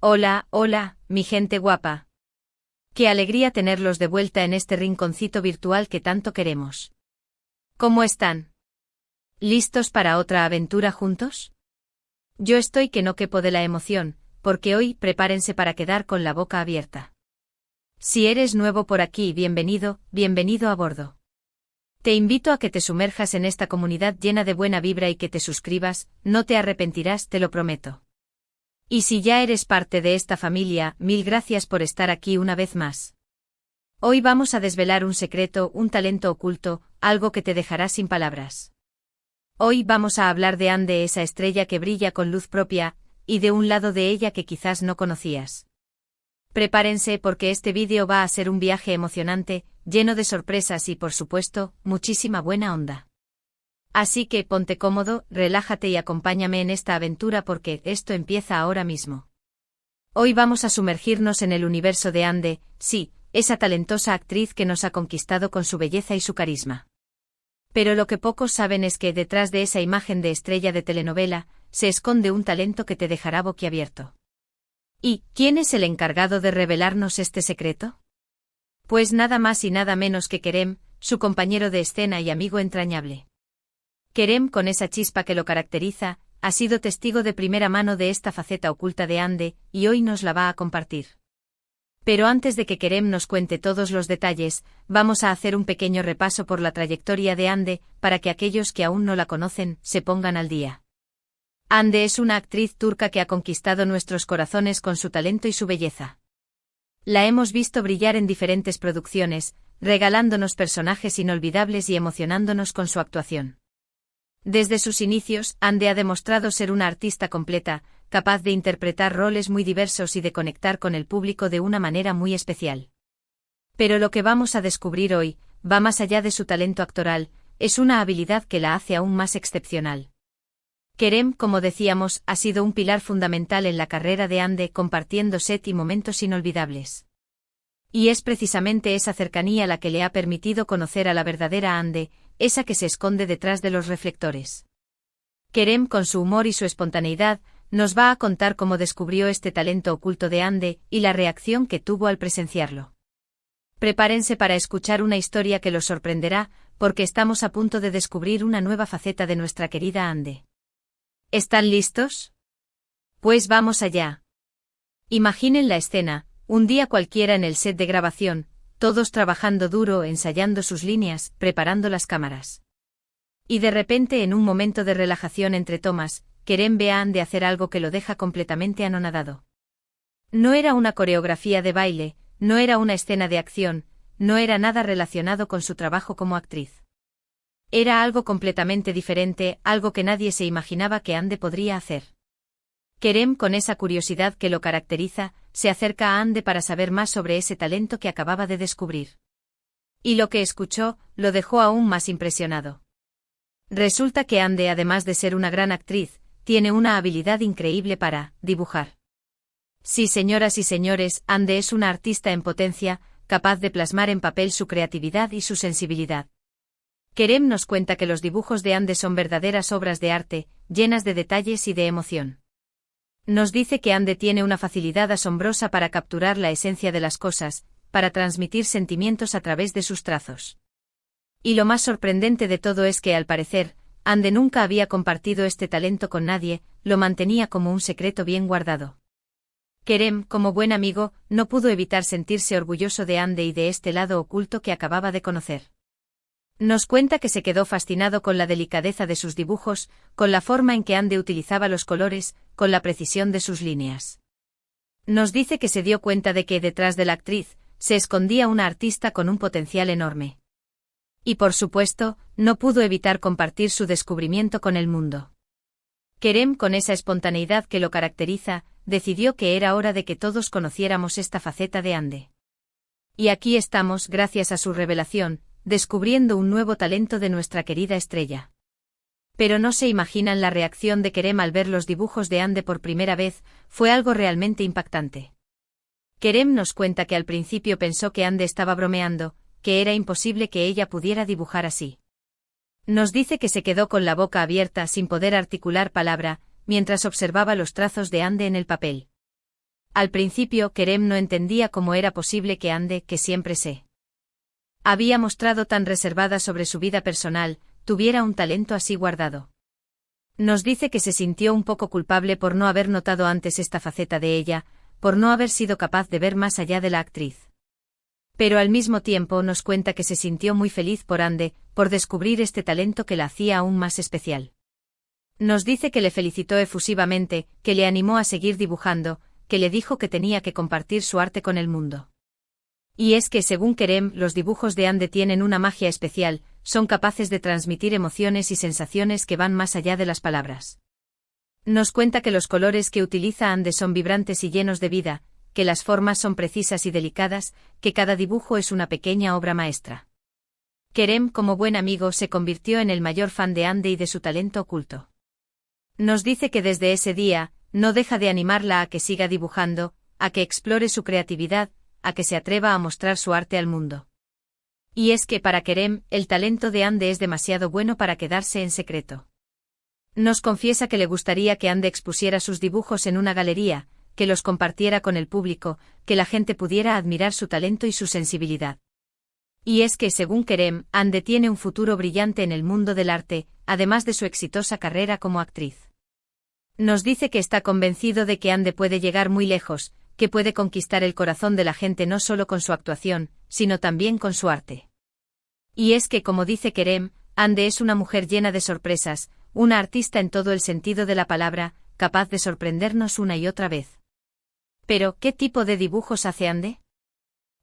Hola, hola, mi gente guapa. Qué alegría tenerlos de vuelta en este rinconcito virtual que tanto queremos. ¿Cómo están? ¿Listos para otra aventura juntos? Yo estoy que no quepo de la emoción, porque hoy prepárense para quedar con la boca abierta. Si eres nuevo por aquí, bienvenido, bienvenido a bordo. Te invito a que te sumerjas en esta comunidad llena de buena vibra y que te suscribas, no te arrepentirás, te lo prometo. Y si ya eres parte de esta familia, mil gracias por estar aquí una vez más. Hoy vamos a desvelar un secreto, un talento oculto, algo que te dejará sin palabras. Hoy vamos a hablar de Ande, esa estrella que brilla con luz propia, y de un lado de ella que quizás no conocías. Prepárense porque este vídeo va a ser un viaje emocionante, lleno de sorpresas y por supuesto, muchísima buena onda. Así que ponte cómodo, relájate y acompáñame en esta aventura porque esto empieza ahora mismo. Hoy vamos a sumergirnos en el universo de Ande, sí, esa talentosa actriz que nos ha conquistado con su belleza y su carisma. Pero lo que pocos saben es que detrás de esa imagen de estrella de telenovela, se esconde un talento que te dejará boquiabierto. ¿Y quién es el encargado de revelarnos este secreto? Pues nada más y nada menos que Kerem, su compañero de escena y amigo entrañable. Kerem, con esa chispa que lo caracteriza, ha sido testigo de primera mano de esta faceta oculta de Ande, y hoy nos la va a compartir. Pero antes de que Kerem nos cuente todos los detalles, vamos a hacer un pequeño repaso por la trayectoria de Ande, para que aquellos que aún no la conocen, se pongan al día. Ande es una actriz turca que ha conquistado nuestros corazones con su talento y su belleza. La hemos visto brillar en diferentes producciones, regalándonos personajes inolvidables y emocionándonos con su actuación. Desde sus inicios, Ande ha demostrado ser una artista completa, capaz de interpretar roles muy diversos y de conectar con el público de una manera muy especial. Pero lo que vamos a descubrir hoy, va más allá de su talento actoral, es una habilidad que la hace aún más excepcional. Kerem, como decíamos, ha sido un pilar fundamental en la carrera de Ande, compartiendo set y momentos inolvidables. Y es precisamente esa cercanía la que le ha permitido conocer a la verdadera Ande, esa que se esconde detrás de los reflectores. Kerem, con su humor y su espontaneidad, nos va a contar cómo descubrió este talento oculto de Ande y la reacción que tuvo al presenciarlo. Prepárense para escuchar una historia que los sorprenderá, porque estamos a punto de descubrir una nueva faceta de nuestra querida Ande. ¿Están listos? Pues vamos allá. Imaginen la escena, un día cualquiera en el set de grabación, todos trabajando duro, ensayando sus líneas, preparando las cámaras. Y de repente, en un momento de relajación entre tomas, Kerem ve a Ande hacer algo que lo deja completamente anonadado. No era una coreografía de baile, no era una escena de acción, no era nada relacionado con su trabajo como actriz. Era algo completamente diferente, algo que nadie se imaginaba que Ande podría hacer. Kerem, con esa curiosidad que lo caracteriza, se acerca a Ande para saber más sobre ese talento que acababa de descubrir. Y lo que escuchó, lo dejó aún más impresionado. Resulta que Ande, además de ser una gran actriz, tiene una habilidad increíble para dibujar. Sí, señoras y señores, Ande es una artista en potencia, capaz de plasmar en papel su creatividad y su sensibilidad. Kerem nos cuenta que los dibujos de Ande son verdaderas obras de arte, llenas de detalles y de emoción. Nos dice que Ande tiene una facilidad asombrosa para capturar la esencia de las cosas, para transmitir sentimientos a través de sus trazos. Y lo más sorprendente de todo es que, al parecer, Ande nunca había compartido este talento con nadie, lo mantenía como un secreto bien guardado. Kerem, como buen amigo, no pudo evitar sentirse orgulloso de Ande y de este lado oculto que acababa de conocer. Nos cuenta que se quedó fascinado con la delicadeza de sus dibujos, con la forma en que Ande utilizaba los colores, con la precisión de sus líneas. Nos dice que se dio cuenta de que detrás de la actriz, se escondía una artista con un potencial enorme. Y por supuesto, no pudo evitar compartir su descubrimiento con el mundo. Kerem, con esa espontaneidad que lo caracteriza, decidió que era hora de que todos conociéramos esta faceta de Ande. Y aquí estamos, gracias a su revelación, descubriendo un nuevo talento de nuestra querida estrella. Pero no se imaginan la reacción de Kerem al ver los dibujos de Ande por primera vez, fue algo realmente impactante. Kerem nos cuenta que al principio pensó que Ande estaba bromeando, que era imposible que ella pudiera dibujar así. Nos dice que se quedó con la boca abierta sin poder articular palabra, mientras observaba los trazos de Ande en el papel. Al principio Kerem no entendía cómo era posible que Ande, que siempre se había mostrado tan reservada sobre su vida personal, tuviera un talento así guardado. Nos dice que se sintió un poco culpable por no haber notado antes esta faceta de ella, por no haber sido capaz de ver más allá de la actriz. Pero al mismo tiempo nos cuenta que se sintió muy feliz por Ande, por descubrir este talento que la hacía aún más especial. Nos dice que le felicitó efusivamente, que le animó a seguir dibujando, que le dijo que tenía que compartir su arte con el mundo. Y es que según Kerem, los dibujos de Ande tienen una magia especial, son capaces de transmitir emociones y sensaciones que van más allá de las palabras. Nos cuenta que los colores que utiliza Ande son vibrantes y llenos de vida, que las formas son precisas y delicadas, que cada dibujo es una pequeña obra maestra. Kerem, como buen amigo, se convirtió en el mayor fan de Ande y de su talento oculto. Nos dice que desde ese día, no deja de animarla a que siga dibujando, a que explore su creatividad, a que se atreva a mostrar su arte al mundo. Y es que para Kerem, el talento de Ande es demasiado bueno para quedarse en secreto. Nos confiesa que le gustaría que Ande expusiera sus dibujos en una galería, que los compartiera con el público, que la gente pudiera admirar su talento y su sensibilidad. Y es que según Kerem, Ande tiene un futuro brillante en el mundo del arte, además de su exitosa carrera como actriz. Nos dice que está convencido de que Ande puede llegar muy lejos, que puede conquistar el corazón de la gente no solo con su actuación, sino también con su arte. Y es que como dice Kerem, Ande es una mujer llena de sorpresas, una artista en todo el sentido de la palabra, capaz de sorprendernos una y otra vez. Pero, ¿qué tipo de dibujos hace Ande?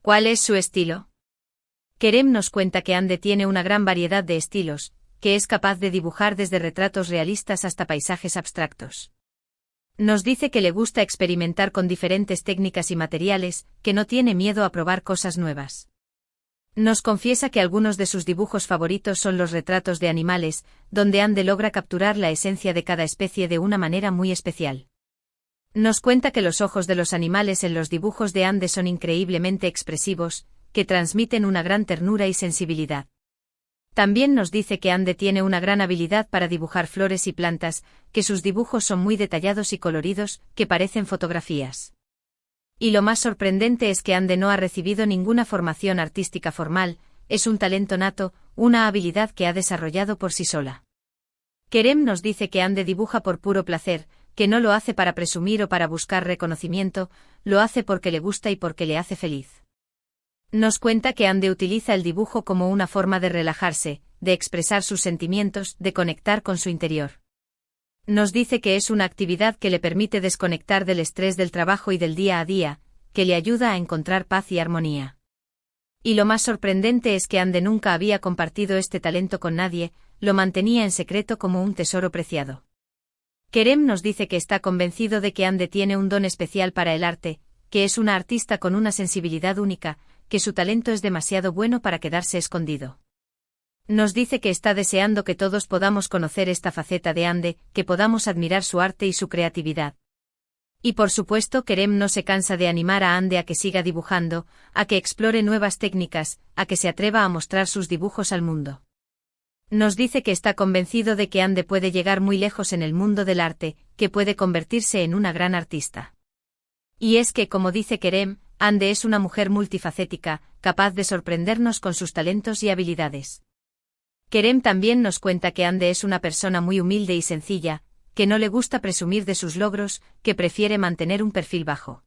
¿Cuál es su estilo? Kerem nos cuenta que Ande tiene una gran variedad de estilos, que es capaz de dibujar desde retratos realistas hasta paisajes abstractos. Nos dice que le gusta experimentar con diferentes técnicas y materiales, que no tiene miedo a probar cosas nuevas. Nos confiesa que algunos de sus dibujos favoritos son los retratos de animales, donde Ande logra capturar la esencia de cada especie de una manera muy especial. Nos cuenta que los ojos de los animales en los dibujos de Ande son increíblemente expresivos, que transmiten una gran ternura y sensibilidad. También nos dice que Ande tiene una gran habilidad para dibujar flores y plantas, que sus dibujos son muy detallados y coloridos, que parecen fotografías. Y lo más sorprendente es que Ande no ha recibido ninguna formación artística formal, es un talento nato, una habilidad que ha desarrollado por sí sola. Kerem nos dice que Ande dibuja por puro placer, que no lo hace para presumir o para buscar reconocimiento, lo hace porque le gusta y porque le hace feliz. Nos cuenta que Ande utiliza el dibujo como una forma de relajarse, de expresar sus sentimientos, de conectar con su interior. Nos dice que es una actividad que le permite desconectar del estrés del trabajo y del día a día, que le ayuda a encontrar paz y armonía. Y lo más sorprendente es que Ande nunca había compartido este talento con nadie, lo mantenía en secreto como un tesoro preciado. Kerem nos dice que está convencido de que Ande tiene un don especial para el arte, que es una artista con una sensibilidad única, que su talento es demasiado bueno para quedarse escondido. Nos dice que está deseando que todos podamos conocer esta faceta de Ande, que podamos admirar su arte y su creatividad. Y por supuesto Kerem no se cansa de animar a Ande a que siga dibujando, a que explore nuevas técnicas, a que se atreva a mostrar sus dibujos al mundo. Nos dice que está convencido de que Ande puede llegar muy lejos en el mundo del arte, que puede convertirse en una gran artista. Y es que, como dice Kerem, Ande es una mujer multifacética, capaz de sorprendernos con sus talentos y habilidades. Kerem también nos cuenta que Ande es una persona muy humilde y sencilla, que no le gusta presumir de sus logros, que prefiere mantener un perfil bajo.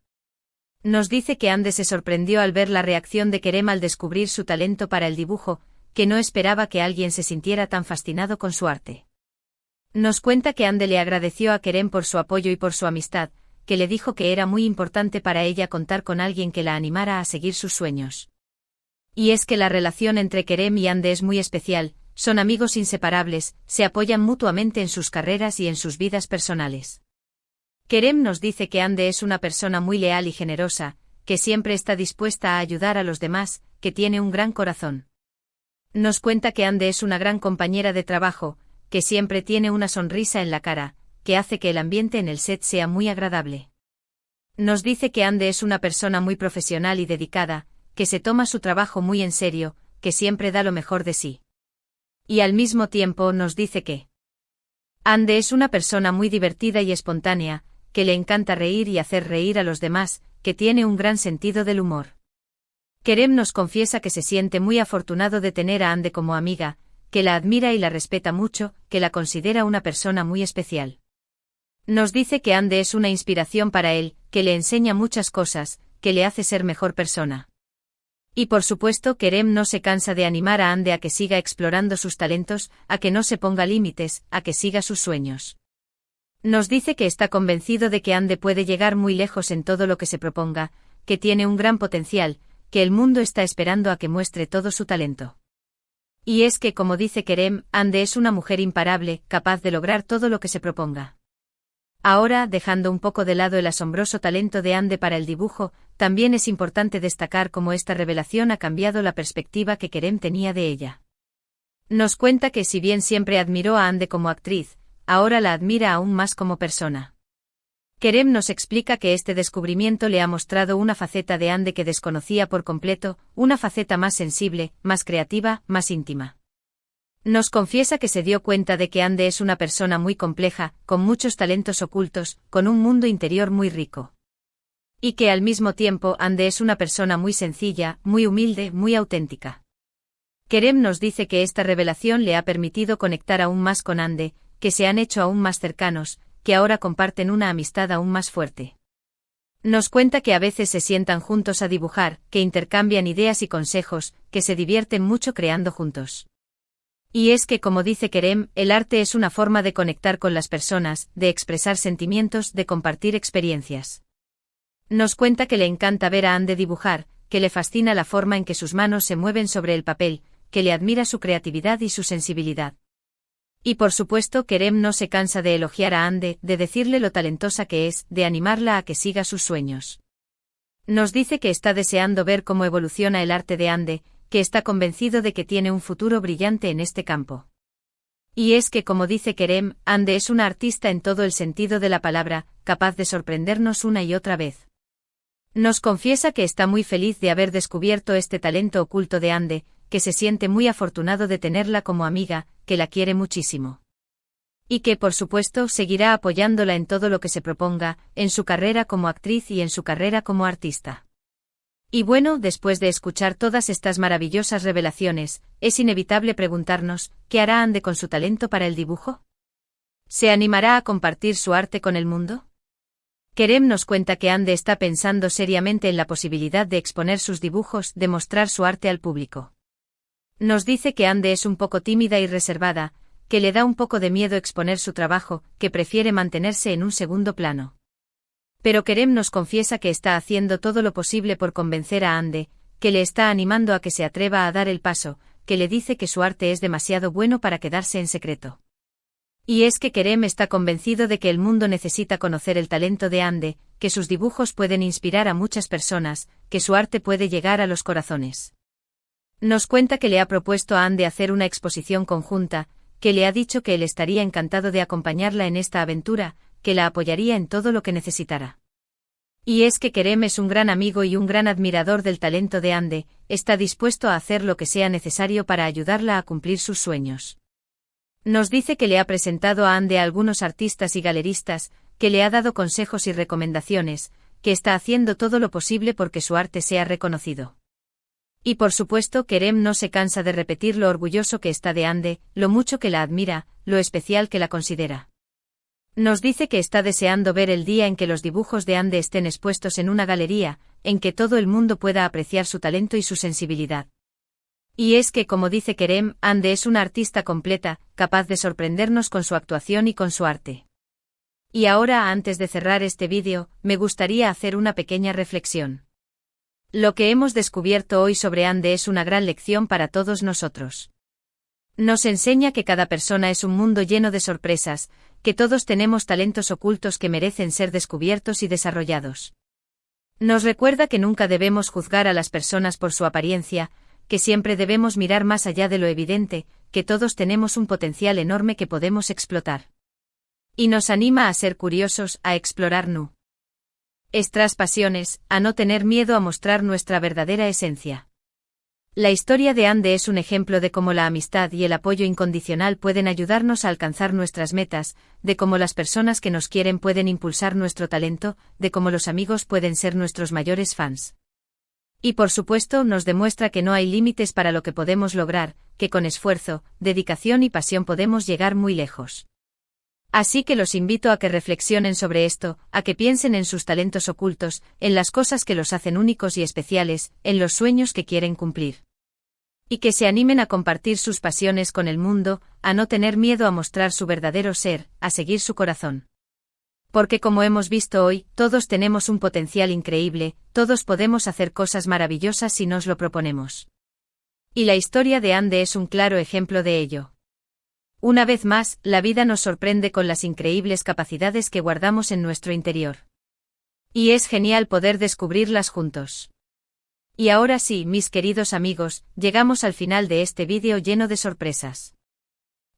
Nos dice que Ande se sorprendió al ver la reacción de Kerem al descubrir su talento para el dibujo, que no esperaba que alguien se sintiera tan fascinado con su arte. Nos cuenta que Ande le agradeció a Kerem por su apoyo y por su amistad, que le dijo que era muy importante para ella contar con alguien que la animara a seguir sus sueños. Y es que la relación entre Kerem y Ande es muy especial, son amigos inseparables, se apoyan mutuamente en sus carreras y en sus vidas personales. Kerem nos dice que Ande es una persona muy leal y generosa, que siempre está dispuesta a ayudar a los demás, que tiene un gran corazón. Nos cuenta que Ande es una gran compañera de trabajo, que siempre tiene una sonrisa en la cara, que hace que el ambiente en el set sea muy agradable. Nos dice que Ande es una persona muy profesional y dedicada, que se toma su trabajo muy en serio, que siempre da lo mejor de sí. Y al mismo tiempo nos dice que Ande es una persona muy divertida y espontánea, que le encanta reír y hacer reír a los demás, que tiene un gran sentido del humor. Kerem nos confiesa que se siente muy afortunado de tener a Ande como amiga, que la admira y la respeta mucho, que la considera una persona muy especial. Nos dice que Ande es una inspiración para él, que le enseña muchas cosas, que le hace ser mejor persona. Y por supuesto Kerem no se cansa de animar a Ande a que siga explorando sus talentos, a que no se ponga límites, a que siga sus sueños. Nos dice que está convencido de que Ande puede llegar muy lejos en todo lo que se proponga, que tiene un gran potencial, que el mundo está esperando a que muestre todo su talento. Y es que, como dice Kerem, Ande es una mujer imparable, capaz de lograr todo lo que se proponga. Ahora, dejando un poco de lado el asombroso talento de Ande para el dibujo, también es importante destacar cómo esta revelación ha cambiado la perspectiva que Kerem tenía de ella. Nos cuenta que si bien siempre admiró a Ande como actriz, ahora la admira aún más como persona. Kerem nos explica que este descubrimiento le ha mostrado una faceta de Ande que desconocía por completo, una faceta más sensible, más creativa, más íntima. Nos confiesa que se dio cuenta de que Ande es una persona muy compleja, con muchos talentos ocultos, con un mundo interior muy rico. Y que al mismo tiempo Ande es una persona muy sencilla, muy humilde, muy auténtica. Kerem nos dice que esta revelación le ha permitido conectar aún más con Ande, que se han hecho aún más cercanos, que ahora comparten una amistad aún más fuerte. Nos cuenta que a veces se sientan juntos a dibujar, que intercambian ideas y consejos, que se divierten mucho creando juntos. Y es que, como dice Kerem, el arte es una forma de conectar con las personas, de expresar sentimientos, de compartir experiencias. Nos cuenta que le encanta ver a Ande dibujar, que le fascina la forma en que sus manos se mueven sobre el papel, que le admira su creatividad y su sensibilidad. Y por supuesto Kerem no se cansa de elogiar a Ande, de decirle lo talentosa que es, de animarla a que siga sus sueños. Nos dice que está deseando ver cómo evoluciona el arte de Ande, que está convencido de que tiene un futuro brillante en este campo. Y es que, como dice Kerem, Ande es una artista en todo el sentido de la palabra, capaz de sorprendernos una y otra vez. Nos confiesa que está muy feliz de haber descubierto este talento oculto de Ande, que se siente muy afortunado de tenerla como amiga, que la quiere muchísimo. Y que, por supuesto, seguirá apoyándola en todo lo que se proponga, en su carrera como actriz y en su carrera como artista. Y bueno, después de escuchar todas estas maravillosas revelaciones, es inevitable preguntarnos, ¿qué hará Ande con su talento para el dibujo? ¿Se animará a compartir su arte con el mundo? Kerem nos cuenta que Ande está pensando seriamente en la posibilidad de exponer sus dibujos, de mostrar su arte al público. Nos dice que Ande es un poco tímida y reservada, que le da un poco de miedo exponer su trabajo, que prefiere mantenerse en un segundo plano. Pero Kerem nos confiesa que está haciendo todo lo posible por convencer a Ande, que le está animando a que se atreva a dar el paso, que le dice que su arte es demasiado bueno para quedarse en secreto. Y es que Kerem está convencido de que el mundo necesita conocer el talento de Ande, que sus dibujos pueden inspirar a muchas personas, que su arte puede llegar a los corazones. Nos cuenta que le ha propuesto a Ande hacer una exposición conjunta, que le ha dicho que él estaría encantado de acompañarla en esta aventura, que la apoyaría en todo lo que necesitara. Y es que Kerem es un gran amigo y un gran admirador del talento de Ande, está dispuesto a hacer lo que sea necesario para ayudarla a cumplir sus sueños. Nos dice que le ha presentado a Ande a algunos artistas y galeristas, que le ha dado consejos y recomendaciones, que está haciendo todo lo posible porque su arte sea reconocido. Y por supuesto Kerem no se cansa de repetir lo orgulloso que está de Ande, lo mucho que la admira, lo especial que la considera. Nos dice que está deseando ver el día en que los dibujos de Ande estén expuestos en una galería, en que todo el mundo pueda apreciar su talento y su sensibilidad. Y es que, como dice Kerem, Ande es una artista completa, capaz de sorprendernos con su actuación y con su arte. Y ahora, antes de cerrar este vídeo, me gustaría hacer una pequeña reflexión. Lo que hemos descubierto hoy sobre Ande es una gran lección para todos nosotros. Nos enseña que cada persona es un mundo lleno de sorpresas, que todos tenemos talentos ocultos que merecen ser descubiertos y desarrollados. Nos recuerda que nunca debemos juzgar a las personas por su apariencia, que siempre debemos mirar más allá de lo evidente, que todos tenemos un potencial enorme que podemos explotar. Y nos anima a ser curiosos, a explorar nuestras pasiones, a no tener miedo a mostrar nuestra verdadera esencia. La historia de Ande es un ejemplo de cómo la amistad y el apoyo incondicional pueden ayudarnos a alcanzar nuestras metas, de cómo las personas que nos quieren pueden impulsar nuestro talento, de cómo los amigos pueden ser nuestros mayores fans. Y por supuesto nos demuestra que no hay límites para lo que podemos lograr, que con esfuerzo, dedicación y pasión podemos llegar muy lejos. Así que los invito a que reflexionen sobre esto, a que piensen en sus talentos ocultos, en las cosas que los hacen únicos y especiales, en los sueños que quieren cumplir. Y que se animen a compartir sus pasiones con el mundo, a no tener miedo a mostrar su verdadero ser, a seguir su corazón. Porque como hemos visto hoy, todos tenemos un potencial increíble, todos podemos hacer cosas maravillosas si nos lo proponemos. Y la historia de Ande es un claro ejemplo de ello. Una vez más, la vida nos sorprende con las increíbles capacidades que guardamos en nuestro interior. Y es genial poder descubrirlas juntos. Y ahora sí, mis queridos amigos, llegamos al final de este vídeo lleno de sorpresas.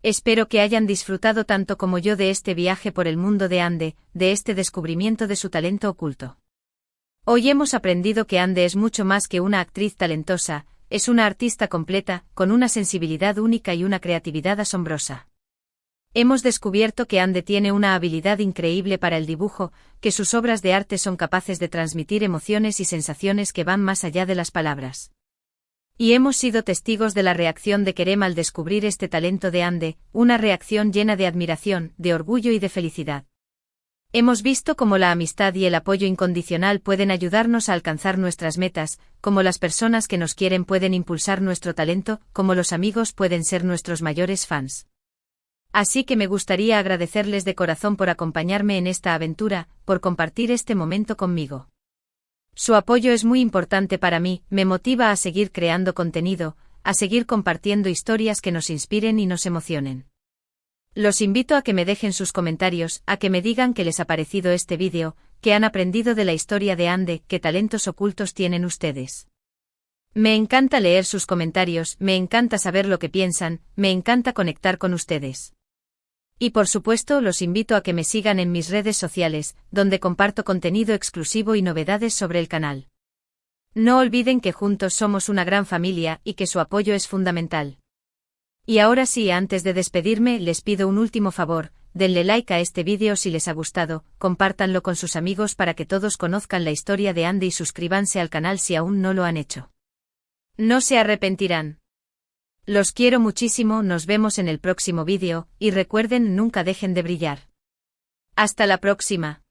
Espero que hayan disfrutado tanto como yo de este viaje por el mundo de Ande, de este descubrimiento de su talento oculto. Hoy hemos aprendido que Ande es mucho más que una actriz talentosa, es una artista completa, con una sensibilidad única y una creatividad asombrosa. Hemos descubierto que Ande tiene una habilidad increíble para el dibujo, que sus obras de arte son capaces de transmitir emociones y sensaciones que van más allá de las palabras. Y hemos sido testigos de la reacción de Kerem al descubrir este talento de Ande, una reacción llena de admiración, de orgullo y de felicidad. Hemos visto cómo la amistad y el apoyo incondicional pueden ayudarnos a alcanzar nuestras metas, cómo las personas que nos quieren pueden impulsar nuestro talento, cómo los amigos pueden ser nuestros mayores fans. Así que me gustaría agradecerles de corazón por acompañarme en esta aventura, por compartir este momento conmigo. Su apoyo es muy importante para mí, me motiva a seguir creando contenido, a seguir compartiendo historias que nos inspiren y nos emocionen. Los invito a que me dejen sus comentarios, a que me digan qué les ha parecido este vídeo, qué han aprendido de la historia de Ande, qué talentos ocultos tienen ustedes. Me encanta leer sus comentarios, me encanta saber lo que piensan, me encanta conectar con ustedes. Y por supuesto los invito a que me sigan en mis redes sociales, donde comparto contenido exclusivo y novedades sobre el canal. No olviden que juntos somos una gran familia y que su apoyo es fundamental. Y ahora sí, antes de despedirme, les pido un último favor, denle like a este vídeo si les ha gustado, compártanlo con sus amigos para que todos conozcan la historia de Ande y suscríbanse al canal si aún no lo han hecho. No se arrepentirán. Los quiero muchísimo, nos vemos en el próximo vídeo, y recuerden, nunca dejen de brillar. Hasta la próxima.